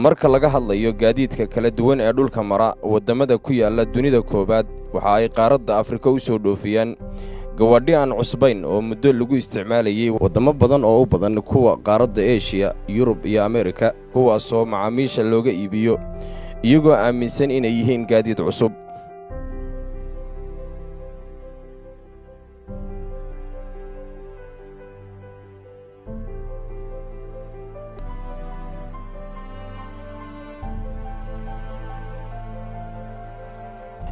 marka laga hadlayo gaadiidka kala duwan ee dhulka mara wadamada ku yaala dunida koobaad waxa ay qaaradda Afrika u soo dhoofiyaan gawaadhi aan cusbayn oo muddo lagu isticmaalayay wadamo badan oo u badan kuwa qaaradda Asia, Yurub iyo Amerika kuwaas oo macaamiisha looga iibiyo iyagoo aaminsan inay yihiin gaadiid cusub.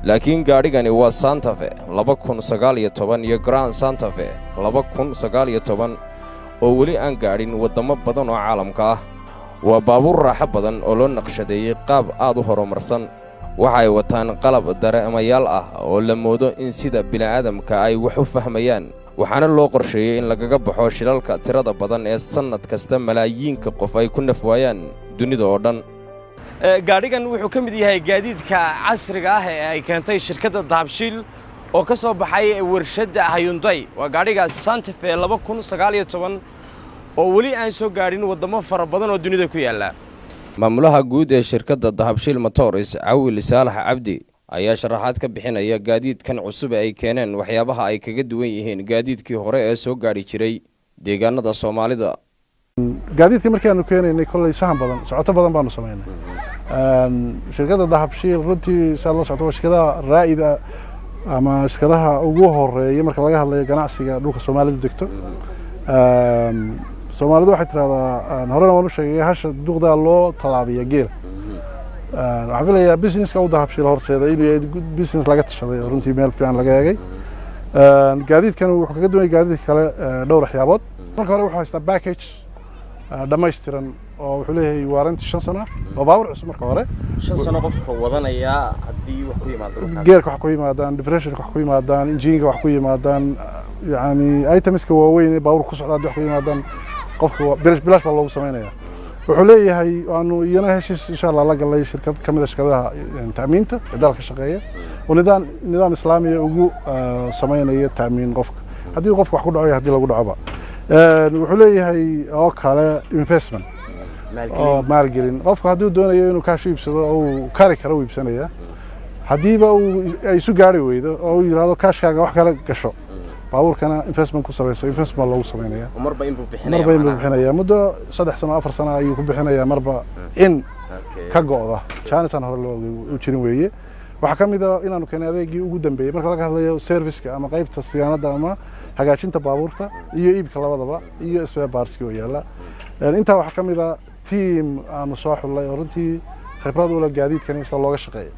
laakiin gaadhigani waa Santa Fe 2019 iyo Grand Santa Fe 2019 oo weli aan gaadhin wadamo badan oo caalamka ah. waa baabuur raaxo badan oo loo naqshadeeyay qaab aad u horumarsan. waxa ay wataan qalab dareemayaal ah oo la moodo in sida bini'aadamka ay wax u fahmayaan, waxaana loo qorsheeyay in lagaga baxo shilalka tirada badan ee sanad kasta malaayiinka qof ay ku nafwaayaan dunida oo dhan. gaadhigan wuxuu ka mid yahay gaadiidka casriga ah ee ay keentay shirkadda Dahabshiil oo ka soo baxay warshadda Hyundai. waa gaadhiga Santa Fe 2019 oo weli aan soo gaadhin wadamo fara badan oo dunida ku yaala. maamulaha guud ee shirkadda Dahabshiil Motors Cawil Saalax Cabdi ayaa sharaxaad ka bixinaya gaadiidkan cusub ee ay keeneen waxyaabaha ay kaga duwan yihiin gaadiidkii hore ee soo gaari jiray deegaanada Soomaalida. gaadiidka markii aanu keenaynay kolley sahan badan socoto badan baanu sameynay. shirkadda Dahabshiil runtii saad la socoto shirkadaha raa'ida ama shirkadaha ugu horeeya marka laga hadlayo ganacsiga dhulka Soomaalidu degto. Soomaalidu waxay tiraahdaa horena waan u sheegay hasha duqda loo talaabiya geel. waxaan filayaa businesska u Dahabshiil horseeda inuu yahay business laga tashaday oo runtii meel fiican laga eegay. gaadiidkan wuxuu kaga duwan yahay gaadiidka kale dhowr waxyaabood. marka hore wuxuu haystaa package dhammaystiran oo wuxuu leeyahay warranty 5 sano oo baabuur cusub marka hore 5 sano qofka wadanaya hadii wax ku yimaado geerka wax ku yimaadaan differential wax ku yimaadaan engine wax ku yimaadaan yani itemska waaweyn ee baabuur ku socda wax ku yimaadaan qofka bilash baa loogu sameeynaya. wuxuu leeyahay aanu iyana heshiis insha Allah la galay shirkad kamid ah shirkadaha taamiinta ee dalka shaqeeya oo nidaam islaami ugu sameynaya taamiin qofka hadii qofka wax ku dhaco hadii lagu dhaco wuxuu leeyahay oo kale investment maalgelin qofka hadduu doonayo inuu kaash iibsado oo kari karo iibsanaya hadiiba ay isu gaari weydo oo uu yiraahdo kaashkaaga wax kale gasho baabuurkana investment ku sameeyo investment loogu sameeynaya marba inuu bixinaya muddo 3 sano 4 sano ayuu ku bixinaya marba in ka go'da jaanisan hore loo jirin weeye. waxa kamid ah inaanu keenay adeegii ugu dambeeyay marka laga hadlayo service-ka ama qaybta siyaanada ama hagaajinta baabuurta iyo iibka labadaba iyo spare parts-ka oo yaala. inta waxa kamid ah team aanu soo xulay oo runtii khibrad u leh gaadiidkan inta looga shaqeeyo.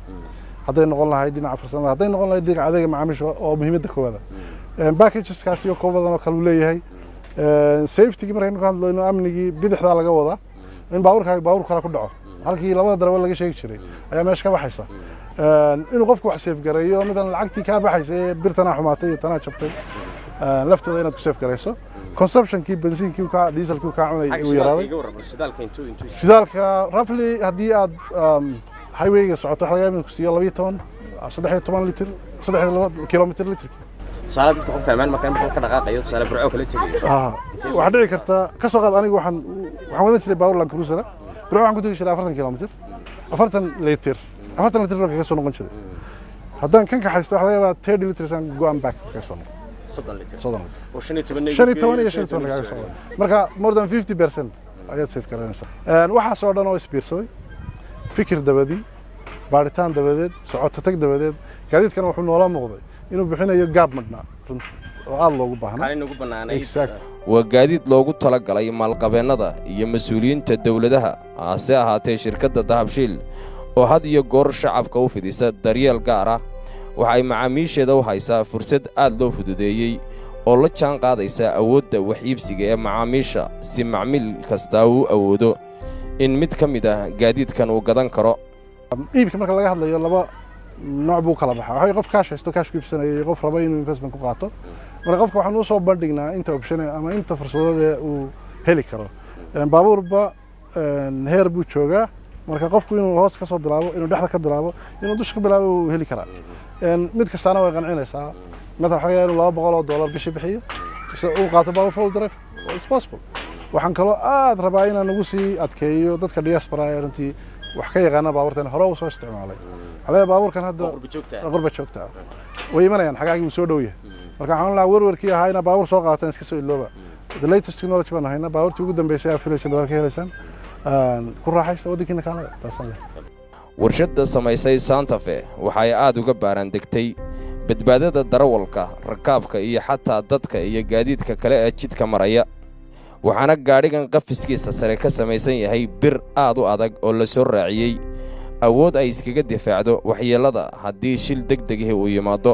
hadday noqon lahayd dhinaca farsamada, hadday noqon lahayd dhinaca adeega macaamiisha oo muhiimada koowaad. packages-kaas iyo koob badan oo kale uu leeyahay. safety-ga markaynu ka hadlayno amnigii bidixda laga wada in baabuur kale ku dhaco halkii labada darabo laga sheegi jiray ayaa meesha ka baxaysa. inuu qofku wax safe gareeyo midan lacagtii ka baxaysay birtana xumaatay iyo tana jabtay laftooda inaad ku safe gareyso. consumption-kii bensiinkii ka diesel-kii ka cunay uu yaraaday. shidaalka roughly hadii aad highway-ga socoto waxa laga yaabaa ku siiyo 12 litir 3 kilometer litir. salaad dadku fahmaan markaan ka dhaqaaqayo salaad burco kala tagayo waxa dhici karta ka soo qaad anigu waxaan wadan jiray baabuur Land Cruiser burco waxaan ku tagi jiray 40 kilometer 40 litir ka soo noqon jiray. haddaan kan ka haysto waxa laga yaabaa 30 liters aan go and back ka soo noqon 30 litir oo 15 marka more than 50% ayaad safe garanaysaa. waxa soo dhan oo isbiirsaday fikir dabadi baaritaan dabadeed socoto tag dabadeed gaadiidkan wuxuu noola muuqday inuu bixinayo gaab madna runtii oo aad loogu baahnaa. waa gaadiid loogu talagalay maalqabeennada iyo mas'uuliyiinta dawladaha hase ahaatee shirkadda Dahabshiil oo had iyo goor shacabka u fidisa daryeel gaar ah waxa ay macaamiisheeda u haysaa fursad aad loo fududeeyay oo la jaan qaadaysa awoodda wax iibsiga ee macaamiisha si macmiil kasta uu awoodo in mid ka mid ah gaadiidkan uu gadan karo. iibka marka laga hadlayo laba nooc buu kala baxaa. waxa qof kaash haysto kaash ku iibsanaya qof raba inuu investment ku qaato. marka qofka waxaan u soo bandhignaa inta option ama inta fursadaha uu heli karo. baabuurba heer buu joogaa marka qofku inuu hoos ka soo bilaabo inuu dhexda ka bilaabo inuu dusha ka bilaabo uu heli karaa. mid kastaana way qancinaysaa. مثلا حاجة $200 بشي بحية uu qaato baabuur full drive it's possible waxaan kaloo aad rabaa inaan ugu sii adkeeyo dadka diaspora ee runtii wax ka yaqaana baabuurtan hore u soo isticmaalay xalee baabuurkan hadda qurba joogta way imanayaan xagaagii soo dhow yahay marka waxaan la warwarkii ahaa in baabuur soo qaataan iska soo ilooba the latest technology baan hayna baabuurtii ugu dambeysay ee filaysan dalka helaysan ku raaxaysta waddankiina kaalada taasan leh warshadda samaysay Santa Fe waxay aad uga baaran degtay badbaadada darawalka rakaabka iyo xataa dadka iyo gaadiidka kale ee jidka maraya waxaana gaadhigan qafiskiisa sare ka samaysan yahay bir aad u adag oo la soo raaciyay awood ay iskaga difaacdo waxyeelada haddii shil degdeg ah uu yimaado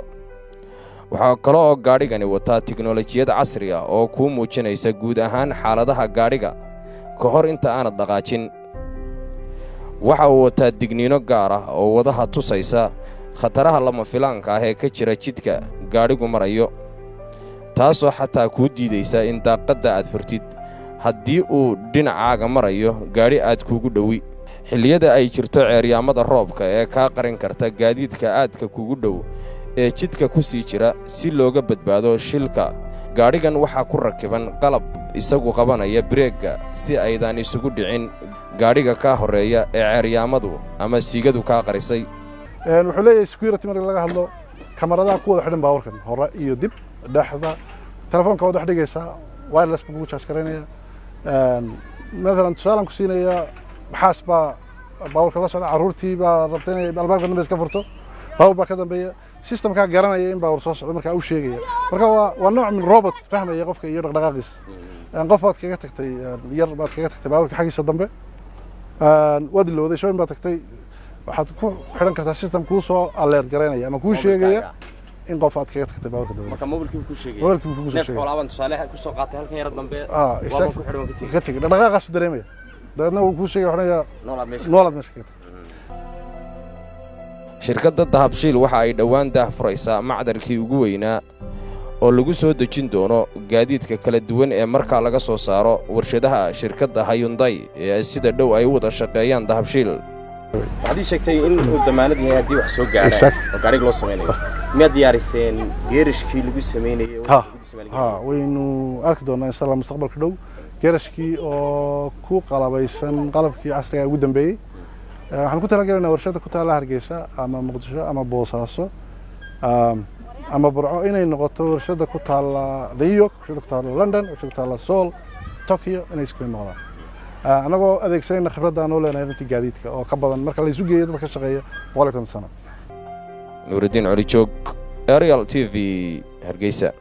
waxaa kale oo gaadhigani wataa tiknoolajiyad casri ah oo kuu muujinaysa guud ahaan xaaladaha gaadhiga ka hor inta aanad dhaqaajin waxa uu wataa digniino gaar ah oo wadaha tusaysa khataraha lama filaanka ah ee ka jira jidka gaadhigu marayo taasoo xataa kuu diidaysa in daaqadda aad furtid haddii uu dhinacaaga marayo gaadhi aad kuugu dhowi xilliyada ay jirto ceeryaamada roobka ee kaa qarin karta gaadiidka aadka kugu dhow ee jidka ku sii jira si looga badbaado shilka gaadhigan waxaa ku rakiban qalab isagu qabanaya bireegga si aydan isugu dhicin gaadhiga kaa horreeya ee ceeryaamadu ama siigadu kaa qarisay wuxuu leeyahay security marka laga hadlo kamaradaha ku wada xidhan baabuurkan hore iyo dib dhexda telefoonka wada dhigaysaa wireless buu charge karaynaya مثلا tusaalan ku siinaya maxaas baa baabuurka la socda caruurtii baa rabtay inay albaabka dambe iska furto baabuur baa ka dambeeya systemka garanaya in baabuur soo socdo marka uu sheegaya marka waa nooc min robot fahmaya qofka iyo dhaqdhaqaaqiisa qof baad kaga tagtay yar baad kaga tagtay baabuurka xagiisa dambe waad ilowday shooyin baad tagtay waxaad ku xidhan kartaa system kuu soo alert garaynaya ama kuu sheegaya in qof aad kaga tagtay baabuurka dambe marka mobilkii ku sheegay mobilkii ku sheegay xoolaaban tusaale ku soo qaatay halkan yar dambe waa ku xidhan ka tagay dhaqdhaqaaqaas u dareemaya dadna uu ku sheegay waxna noolad meesha ka tagay shirkadda dahabshiil waxa ay dhowaan daahfuraysaa macdarkii ugu weynaa oo lagu soo dejin doono gaadiidka kala duwan ee markaa laga soo saaro warshadaha shirkadda Hyundai ee sida dhow ay u wada shaqeeyaan dahabshiil waxaad sheegtay in uu damaanad yahay haddii wax soo gaaraan oo gaariga loo sameeyo miyaad diyaariseen geerashkii lagu sameeyay waynu arki doonaa insha Allah mustaqbalka dhow geerashkii oo ku qalabaysan qalabkii casriga ugu dambeeyay waxaan ku talagalaynaa warshada ku taala Hargeysa ama Muqdisho ama Boosaaso ama Burco inay noqoto warshada ku taala New York warshada ku taala London warshada ku taala Seoul Tokyo inay isku noqdaan anagoo adeegsanayna khibradda aan u leenahay intii gaadiidka oo ka badan marka la isu geeyo dadka shaqeeya 100 sano Nuruddin Cali Joog Ariel TV Hargeysa